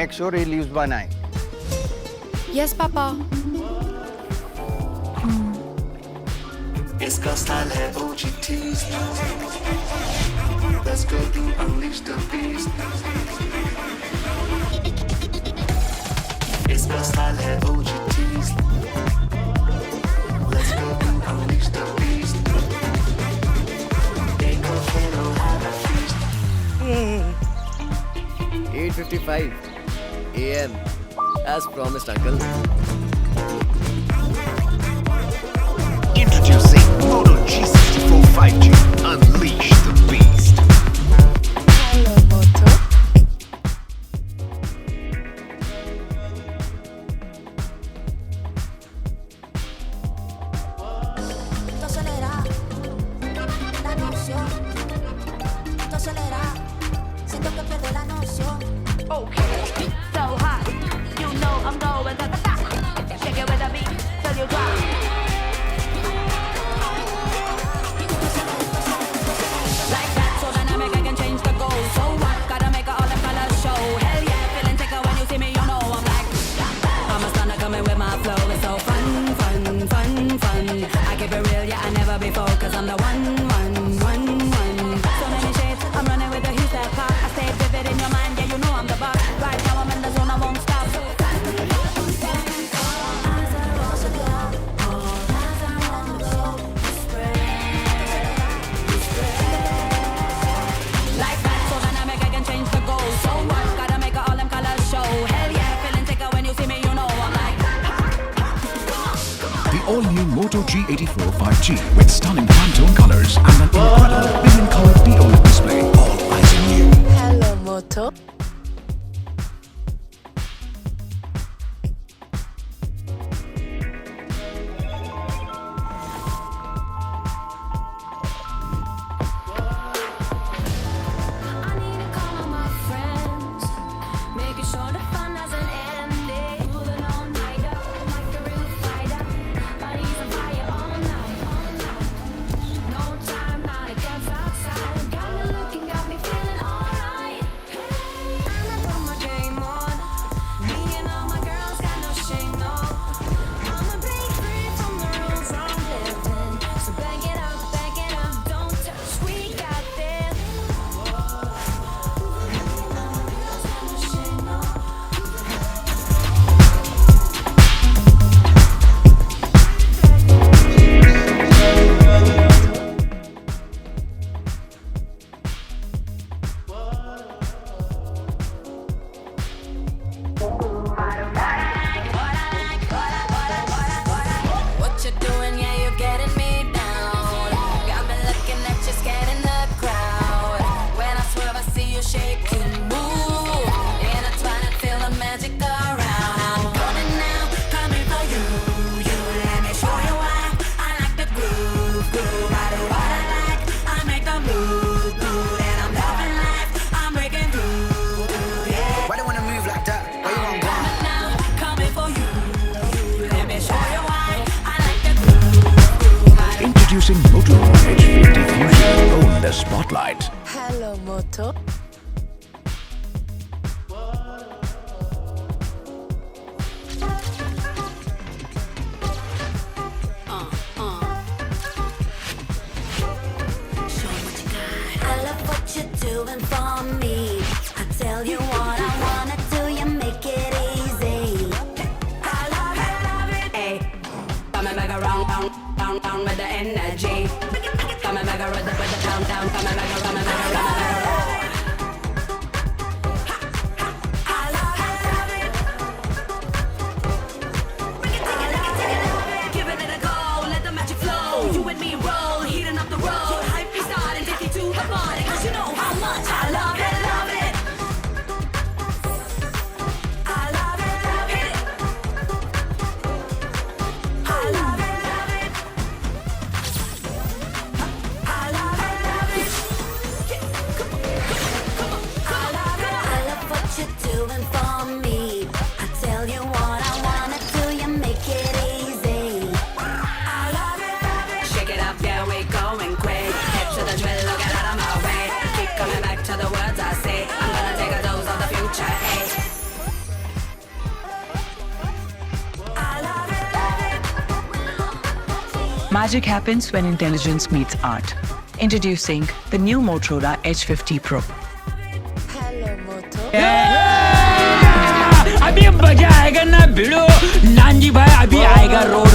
make sure he leaves by 9. Yes, Papa. इसका style है OGTs. Let's go to unleash the beast. इसका style है OGTs. Let's go to unleash the beast. Take a photo, have a feast. 8:55 a.m. as promised, Uncle. Introducing Moto G64 5G. Unleash the beast. Hello, Moto. Esto acelera la noción. Esto acelera. Siento que pierdo la noción. Okay, so hot, you know I'm going ta-ta-ta. Shake it with a beat till you drop. Like that, so dynamic I can change the goal. So what? Gotta make all the colors show. Hell yeah, feeling sicker when you see me, you know I'm like I'm a stunner coming with my flow. It's so fun, fun, fun, fun. I keep it real, yeah, I never before, cause I'm the one. So many shades, I'm running with the hues that pop. I stay vivid in your mind, yeah, you know I'm the boss. Right now I'm in the zone, I won't stop. Like that, so dynamic, I can change the goal. So what? Gotta make all them colors show. Hell yeah, feeling sicker when you see me, you know I'm like The all-new Moto G84 5G with stunning Pantone colors and an incredible billion-color POLED display. All eyes on you. Hello, Moto. I need to call all my friends, making sure the fun doesn't end. Moving all night up like a real fighter. Bodies on fire all night. No time now to dance outside. Got me looking, got me feeling alright. And I put my game on. Me and all my girls got no shame, no. I'ma break free from the rules I'm living. So back it up, don't touch. We got this. What you doing? Yeah, you're getting me down. Got me looking at you, scanning the crowd. When I swerve, I see you shake and move. Intertwine and feel the magic around. I'm coming now, coming for you. You let me show you why I like the groove. I do what I like, I make the move. And I'm loving life, I'm breaking through. Yeah. Why they wanna move like that? Why you want gone? Coming now, coming for you. Let me show you why I like the groove. Introducing Motorola H50 Fusion. Own the spotlight. Hello, Moto. I love what you're doing for me. I tell you what I wanna do, you make it easy. I love it. Hey, coming back around, down with the energy. Coming back around with the down, coming back around. I love it. Giving it a go, let the magic flow. You and me roll, heating up the road. Hype me start and take you to the party, 'cause you know how much I love it, love it. I love it, love it. I love it, love it. I love it, love it. Magic happens when intelligence meets art. Introducing the new Motorola H50 Pro. Hello, Moto. अभी मजा आएगा ना भिड़ो नानजी भाई अभी आएगा road